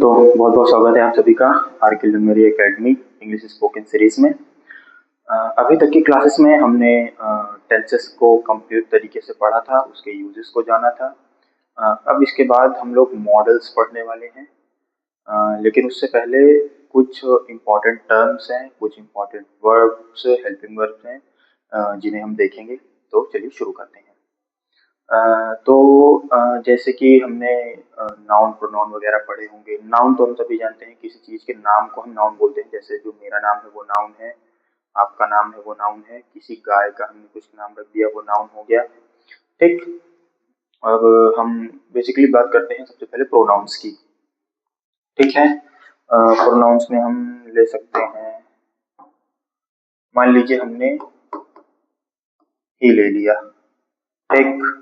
तो बहुत बहुत स्वागत है आप सभी का आर के मेरी एकेडमी इंग्लिश स्पोकन सीरीज में। अभी तक की क्लासेस में हमने टेंसेस को कंप्लीट तरीके से पढ़ा था, उसके यूजेस को जाना था। अब इसके बाद हम लोग मॉडल्स पढ़ने वाले हैं। लेकिन उससे पहले कुछ इम्पॉर्टेंट टर्म्स हैं, कुछ इम्पॉर्टेंट वर्ब्स, हेल्पिंग वर्ब्स हैं जिन्हें हम देखेंगे। तो चलिए शुरू करते हैं। जैसे कि हमने नाउन प्रोनाउन वगैरह पढ़े होंगे। नाउन तो हम सभी जानते हैं, किसी चीज के नाम को हम नाउन बोलते हैं। जैसे जो मेरा नाम है वो नाउन है, आपका नाम है वो नाउन है, किसी गाय का हमने कुछ नाम रख दिया वो नाउन हो गया। ठीक। अब हम बेसिकली बात करते हैं सबसे पहले प्रोनाउंस की। ठीक है। प्रोनाउंस में हम ले सकते हैं, मान लीजिए हमने ही ले लिया। ठीक।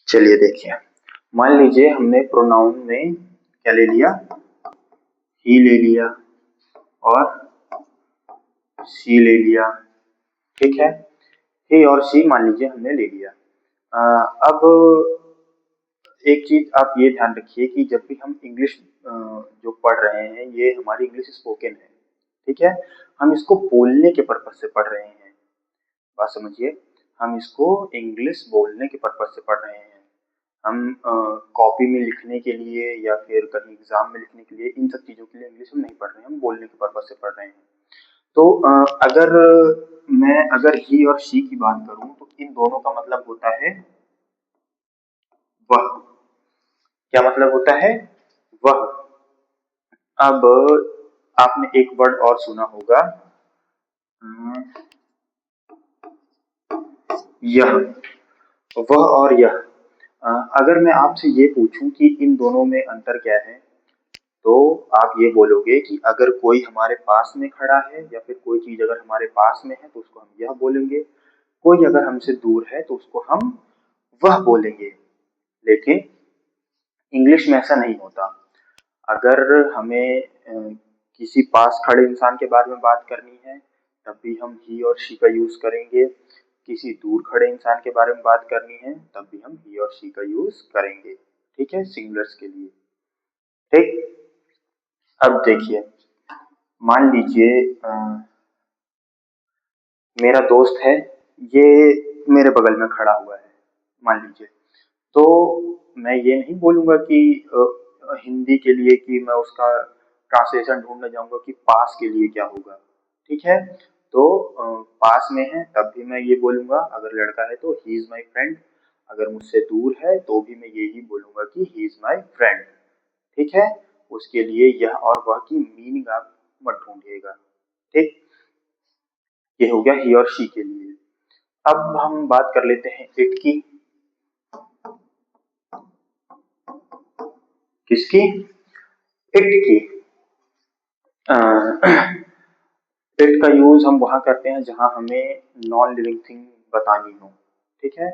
चलिए देखिए, मान लीजिए हमने प्रोनाउन में क्या ले लिया, ही ले लिया और सी ले लिया। ठीक है, ही और सी मान लीजिए हमने ले लिया। अब एक चीज आप ये ध्यान रखिए कि जब भी हम इंग्लिश जो पढ़ रहे हैं, ये हमारी इंग्लिश स्पोकन है। ठीक है, हम इसको बोलने के पर्पज से पढ़ रहे हैं। बात समझिए, हम इसको इंग्लिश बोलने के पर्पज से पढ़ रहे हैं। हम कॉपी में लिखने के लिए या फिर कहीं एग्जाम में लिखने के लिए, इन सब चीजों के लिए इंग्लिश हम नहीं पढ़ रहे हैं, हम बोलने के पर्पज से पढ़ रहे हैं। तो अगर ही और शी की बात करूं तो इन दोनों का मतलब होता है वह। क्या मतलब होता है? वह। अब आपने एक वर्ड और सुना होगा, यह। वह और यह। अगर मैं आपसे ये पूछूं कि इन दोनों में अंतर क्या है, तो आप ये बोलोगे कि अगर कोई हमारे पास में खड़ा है या फिर कोई चीज अगर हमारे पास में है तो उसको हम यह बोलेंगे, कोई अगर हमसे दूर है तो उसको हम वह बोलेंगे। लेकिन इंग्लिश में ऐसा नहीं होता। अगर हमें किसी पास खड़े इंसान के बारे में बात करनी है तब भी हम ही और शी का यूज करेंगे। किसी दूर खड़े इंसान के बारे में बात करनी है तब भी हम ही और शी का यूज करेंगे। ठीक है, सिंगुलर्स के लिए। ठीक। अब देखिए, मान लीजिए मेरा दोस्त है, ये मेरे बगल में खड़ा हुआ है मान लीजिए। तो मैं ये नहीं बोलूंगा कि हिंदी के लिए कि मैं उसका ट्रांसलेशन ढूंढने जाऊंगा कि पास के लिए क्या होगा। ठीक है, तो पास में है तब भी मैं ये बोलूंगा, अगर लड़का है तो ही इज माई फ्रेंड। अगर मुझसे दूर है तो भी मैं यही बोलूंगा कि ही इज माई फ्रेंड। ठीक है, उसके लिए यह और वह की मीनिंग आप मत ढूंढिएगा। ठीक, ये हो गया ही और शी के लिए। अब हम बात कर लेते हैं इट की। किसकी? इट की। इट का यूज हम वहां करते हैं जहां हमें नॉन लिविंग थिंग बतानी हो। ठीक है,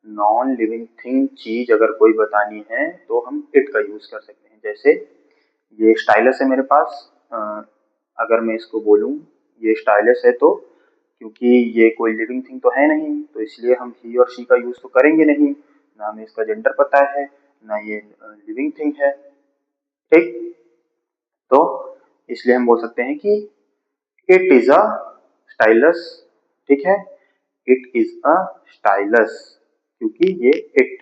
नॉन लिविंग थिंग चीज अगर कोई बतानी है तो हम इट का यूज कर सकते हैं। जैसे ये स्टाइलस है मेरे पास, अगर मैं इसको बोलूं ये स्टाइलस है, तो क्योंकि ये कोई लिविंग थिंग तो है नहीं, तो इसलिए हम ही और शी का यूज तो करेंगे नहीं। ना हमें इसका जेंडर पता है, ना ये लिविंग थिंग है। ठीक, तो इसलिए हम बोल सकते हैं कि इट इज अ स्टाइलस। ठीक है, इट इज अ स्टाइलस, क्योंकि ये इट।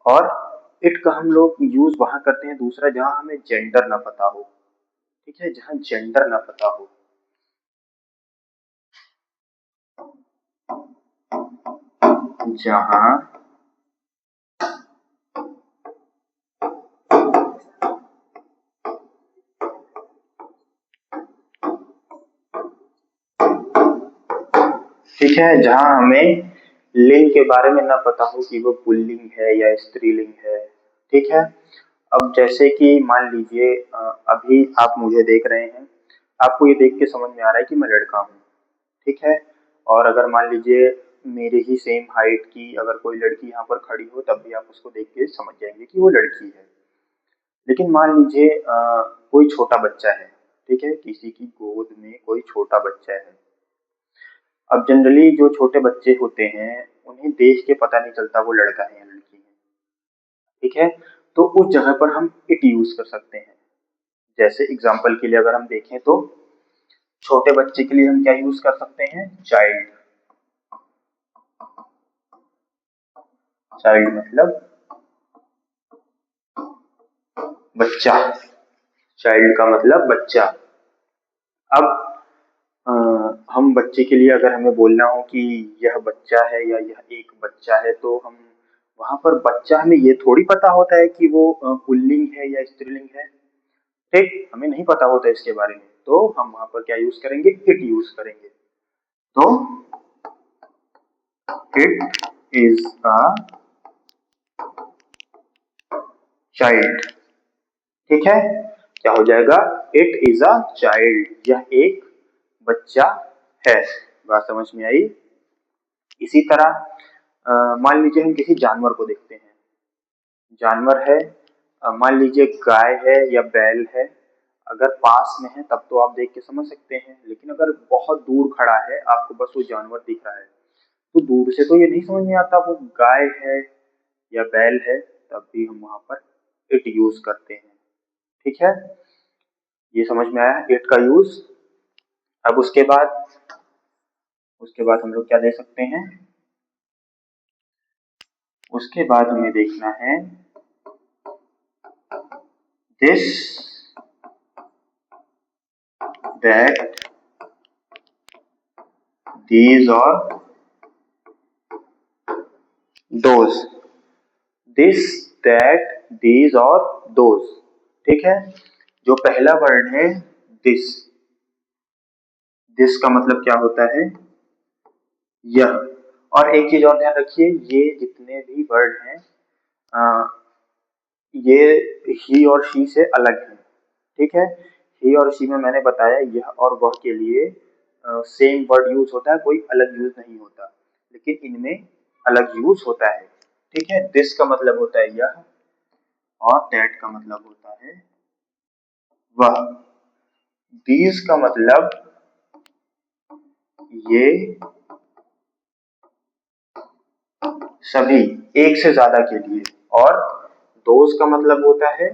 और इट का हम लोग यूज वहां करते हैं दूसरा, जहां हमें जेंडर ना पता हो। ठीक है, जहां जेंडर ना पता हो। जहां ठीक है, जहां हमें लिंग के बारे में ना पता हो कि वो पुल्लिंग है या स्त्रीलिंग है। ठीक है, अब जैसे कि मान लीजिए अभी आप मुझे देख रहे हैं, आपको ये देख के समझ में आ रहा है कि मैं लड़का हूँ। ठीक है, और अगर मान लीजिए मेरे ही सेम हाइट की अगर कोई लड़की यहाँ पर खड़ी हो तब भी आप उसको देख के समझ जाएंगे कि वो लड़की है। लेकिन मान लीजिए कोई छोटा बच्चा है, ठीक है, किसी की गोद में कोई छोटा बच्चा है। अब जनरली जो छोटे बच्चे होते हैं उन्हें देख के पता नहीं चलता वो लड़का है या लड़की है, ठीक है। तो उस जगह पर हम इट यूज कर सकते हैं। जैसे एग्जाम्पल के लिए अगर हम देखें तो छोटे बच्चे के लिए हम क्या यूज कर सकते हैं, चाइल्ड। चाइल्ड मतलब बच्चा, चाइल्ड का मतलब बच्चा। अब अ, हम बच्चे के लिए अगर हमें बोलना हो कि यह बच्चा है या यह एक बच्चा है, तो हम वहां पर बच्चा हमें ये थोड़ी पता होता है कि वो पुल्लिंग है या स्त्रीलिंग है, ठीक, हमें नहीं पता होता इसके बारे में। तो हम वहां पर क्या यूज करेंगे, इट यूज करेंगे। तो इट इज अ चाइल्ड, ठीक है। क्या हो जाएगा, इट इज अ चाइल्ड, यह एक बच्चा है। बात समझ में आई। इसी तरह मान लीजिए हम किसी जानवर को देखते हैं, जानवर है, मान लीजिए गाय है या बैल है। अगर पास में है तब तो आप देख के समझ सकते हैं, लेकिन अगर बहुत दूर खड़ा है, आपको बस वो जानवर दिख रहा है, तो दूर से तो ये नहीं समझ में आता वो गाय है या बैल है, तब भी हम वहां पर इट यूज करते हैं, ठीक है। ये समझ में आया इट का यूज। अब उसके बाद हम लोग क्या दे सकते हैं, उसके बाद हमें देखना है दिस, दैट, these और those, दिस, दैट, these और those, ठीक है। जो पहला वर्ड है दिस, दिस का मतलब क्या होता है, यह। और एक चीज और ध्यान रखिए, ये जितने भी वर्ड हैं ये ही और शी से अलग है, ठीक है। ही और शी में मैंने बताया यह और वह के लिए सेम वर्ड यूज होता है, कोई अलग यूज नहीं होता, लेकिन इनमें अलग यूज होता है, ठीक है। दिस का मतलब होता है यह और दैट का मतलब होता है वह। दीज का मतलब ये सभी, एक से ज्यादा के लिए। और दोज का मतलब होता है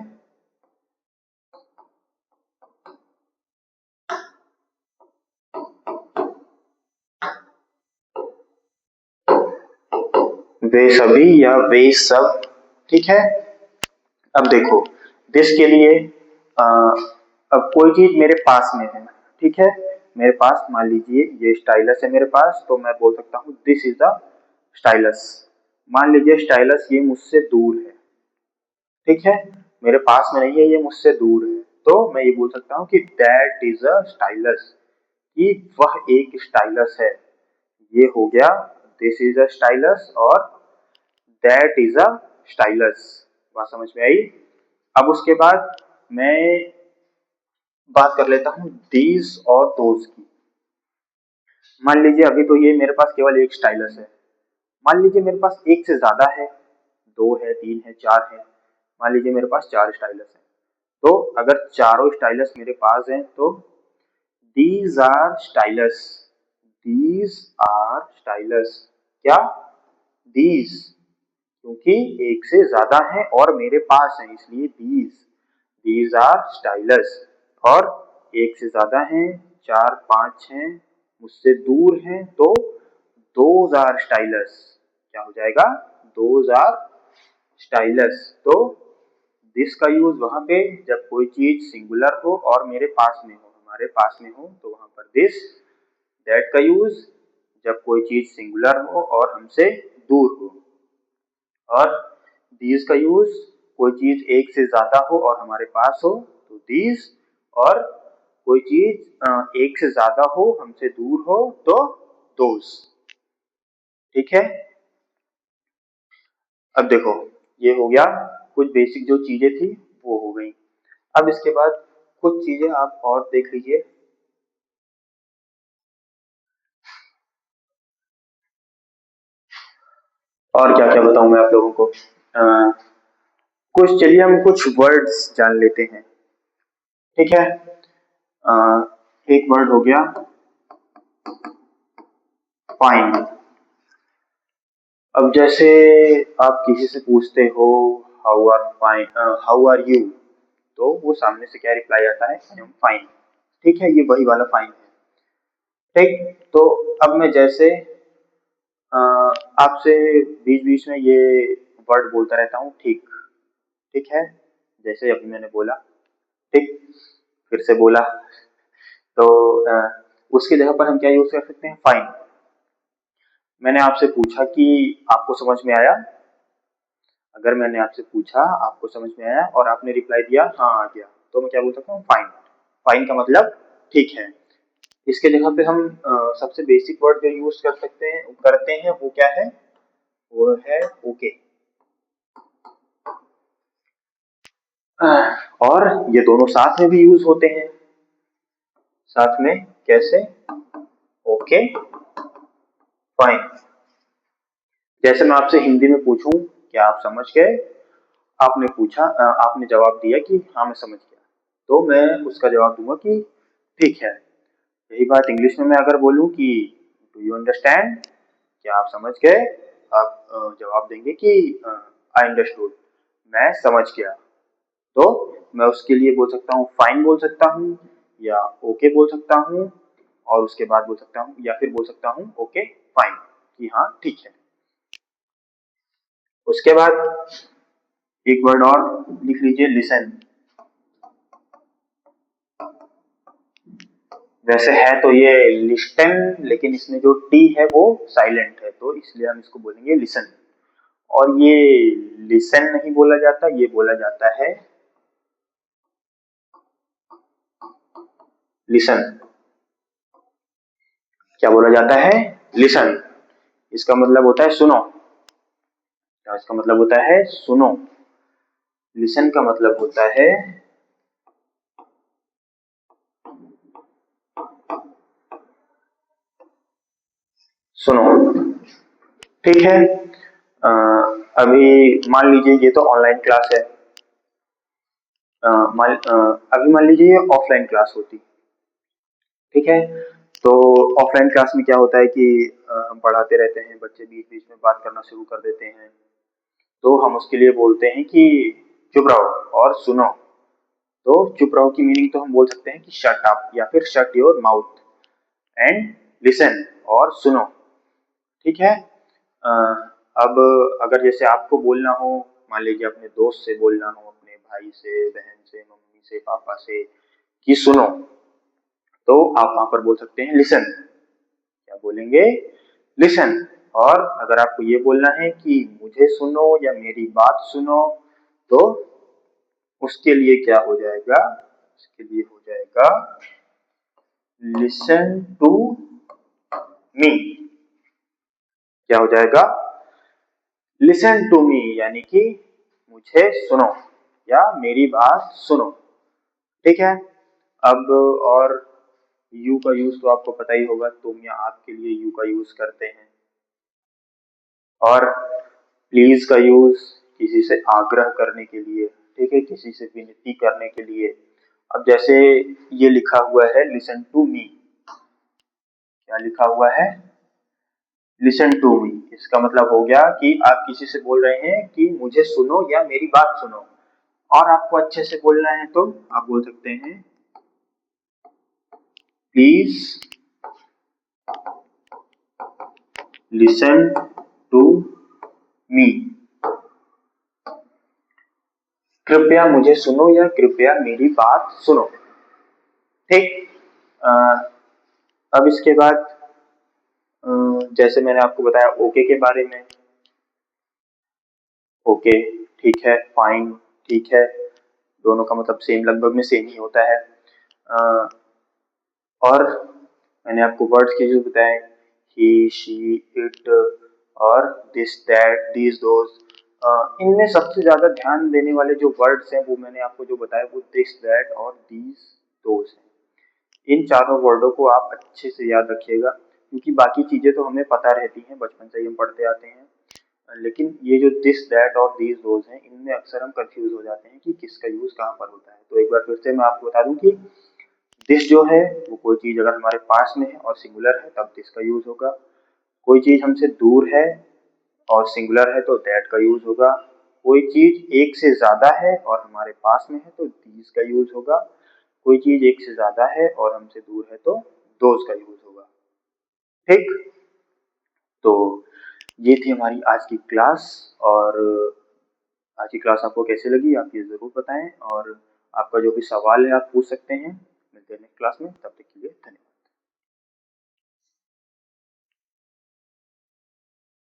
वे सभी या वे सब, ठीक है। अब देखो दिस के लिए अ, अब कोई चीज मेरे पास में है, ठीक है, मेरे पास मान लीजिए ये स्टाइलस है मेरे पास, तो मैं बोल सकता हूँ दिस इज द स्टाइलस। मान लीजिए स्टाइलस ये मुझसे दूर है, ठीक है, मेरे पास में नहीं है, ये मुझसे दूर है, तो मैं ये बोल सकता हूँ कि दैट इज अ स्टाइलस, कि वह एक स्टाइलस है। ये हो गया दिस इज अ स्टाइलस और दैट इज अ स्टाइलस। बात समझ में आई। अब उसके बाद मैं बात कर लेता हूँ दीज और दोज की। मान लीजिए अभी तो ये मेरे पास केवल एक स्टाइलस है, मान लीजिए मेरे पास एक से ज्यादा है, दो है, तीन है, चार है, मान लीजिए मेरे पास चार स्टाइलस है। तो अगर चारों स्टाइलस मेरे पास हैं तो these are stylus, these are stylus. क्या, दीज, क्योंकि एक से ज्यादा है और मेरे पास है इसलिए दीज आर स्टाइलस। और एक से ज्यादा हैं, चार पांच हैं, मुझसे दूर हैं, तो दोज आर स्टाइलस। क्या हो जाएगा, दोज आर स्टाइलस। तो दिस का यूज वहां पे जब कोई चीज सिंगुलर हो और मेरे पास में हो, हमारे पास में हो, तो वहां पर दिस। दैट का यूज जब कोई चीज सिंगुलर हो और हमसे दूर हो। और दीज का यूज कोई चीज एक से ज्यादा हो और हमारे पास हो तो दीज। और कोई चीज एक से ज्यादा हो हमसे दूर हो तो दोज, ठीक है। अब देखो ये हो गया, कुछ बेसिक जो चीजें थी वो हो गई। अब इसके बाद कुछ चीजें आप और देख लीजिए। और क्या क्या बताऊं मैं आप लोगों को। कुछ चलिए हम कुछ वर्ड्स जान लेते हैं। ठीक है। अ, एक वर्ड हो गया फाइन। अब जैसे आप किसी से पूछते हो how are fine, how are you, तो वो सामने से क्या रिप्लाई आता है, आई एम फाइन। ठीक है, ये वही वाला फाइन है। ठीक, तो अब मैं जैसे अ, आपसे बीच बीच में ये वर्ड बोलता रहता हूँ, ठीक। ठीक है, जैसे अभी मैंने बोला ठीक, फिर से बोला, तो उसकी जगह पर हम क्या यूज कर सकते हैं, फाइन। मैंने आपसे पूछा कि आपको समझ में आया। अगर मैंने आपसे पूछा आपको समझ में आया और आपने रिप्लाई दिया हाँ आ गया, तो मैं क्या बोल सकता हूँ, फाइन। फाइन का मतलब ठीक है। इसके जगह पे हम सबसे बेसिक वर्ड जो यूज कर सकते हैं करते हैं वो क्या है, वो है ओके। और ये दोनों साथ में भी यूज होते हैं। साथ में कैसे, ओके फाइन। जैसे मैं आपसे हिंदी में पूछूं क्या आप समझ गए, आपने पूछा आपने जवाब दिया कि हाँ मैं समझ गया, तो मैं उसका जवाब दूंगा कि ठीक है। यही बात इंग्लिश में मैं अगर बोलूं कि डू यू अंडरस्टैंड, क्या आप समझ गए, आप जवाब देंगे कि आई अंडरस्टूड, मैं समझ गया। तो मैं उसके लिए बोल सकता हूँ फाइन बोल सकता हूँ, या ओके बोल सकता हूँ, और उसके बाद बोल सकता हूँ या फिर बोल सकता हूँ ओके फाइन, कि हाँ ठीक है। उसके बाद एक वर्ड और लिख लीजिए, लिसन। वैसे है तो ये लिस्टन, लेकिन इसमें जो टी है वो साइलेंट है, तो इसलिए हम इसको बोलेंगे लिसन। और ये लिसन नहीं बोला जाता, ये बोला जाता है लिसन। क्या बोला जाता है, लिसन। इसका मतलब होता है सुनो। क्या इसका मतलब होता है, सुनो। लिसन का मतलब होता है सुनो। ठीक है। अ, अभी मान लीजिए ये तो ऑनलाइन क्लास है। अभी मान लीजिए ये ऑफलाइन क्लास होती। ठीक है, तो ऑफलाइन क्लास में क्या होता है कि हम पढ़ाते रहते हैं, बच्चे बीच बीच में बात करना शुरू कर देते हैं, तो हम उसके लिए बोलते हैं कि चुप रहो और सुनो। तो चुप रहो की मीनिंग तो हम बोल सकते हैं कि शट अप, या फिर shut your mouth and listen, और सुनो। ठीक है। अ, अब अगर जैसे आपको बोलना हो, मान लीजिए अपने दोस्त से बोलना हो, अपने भाई से, बहन से, मम्मी से, पापा से, कि सुनो, तो आप वहां पर बोल सकते हैं लिसन। क्या बोलेंगे, लिसन। और अगर आपको ये बोलना है कि मुझे सुनो या मेरी बात सुनो, तो उसके लिए क्या हो जाएगा, उसके लिए हो जाएगा लिसन टू मी। क्या हो जाएगा, लिसन टू मी, यानी कि मुझे सुनो या मेरी बात सुनो। ठीक है। अब और यू का यूज तो आपको पता ही होगा, तुम या आपके लिए यू का यूज करते हैं। और प्लीज का यूज किसी से आग्रह करने के लिए, ठीक है, किसी से विनती करने के लिए। अब जैसे ये लिखा हुआ है लिसन टू मी, क्या लिखा हुआ है, लिसन टू मी। इसका मतलब हो गया कि आप किसी से बोल रहे हैं कि मुझे सुनो या मेरी बात सुनो, और आपको अच्छे से बोलना है तो आप बोल सकते हैं प्लीज लिसन टू मी। कृपया मुझे सुनो या कृपया मेरी बात सुनो। ठीक। अ, अब इसके बाद जैसे मैंने आपको बताया ओके के बारे में, ओके ठीक है, फाइन ठीक है, दोनों का मतलब सेम, लगभग में सेम ही होता है। अ, और मैंने आपको वर्ड्स के यूज बताए, ही शी इट, और दिस दैट दीज दोज। इनमें सबसे ज्यादा ध्यान देने वाले जो वर्ड्स हैं वो मैंने आपको जो बताया वो दिस दैट और दीज दोज हैं। इन चारों वर्डों को आप अच्छे से याद रखिएगा, क्योंकि बाकी चीजें तो हमें पता रहती हैं, बचपन से ही हम पढ़ते आते हैं। लेकिन ये जो दिस दैट और दीज दोज हैं, इनमें अक्सर हम कंफ्यूज हो जाते हैं कि किसका यूज कहाँ पर होता है। तो एक बार फिर से मैं आपको बता दूं कि दिस जो है वो कोई चीज अगर हमारे पास में है और सिंगुलर है तब दिस का यूज होगा। कोई चीज हमसे दूर है और सिंगुलर है तो दैट का यूज होगा। कोई चीज एक से ज्यादा है और हमारे पास में है तो दीज का यूज होगा। कोई चीज एक से ज्यादा है और हमसे दूर है तो दोज का यूज होगा। ठीक, तो ये थी हमारी आज की क्लास। और आज की क्लास आपको कैसी लगी आप ये जरूर बताएं, और आपका जो भी सवाल है आप पूछ सकते हैं। मिलते हैं नेक्स्ट क्लास में, तब तक के लिए धन्यवाद।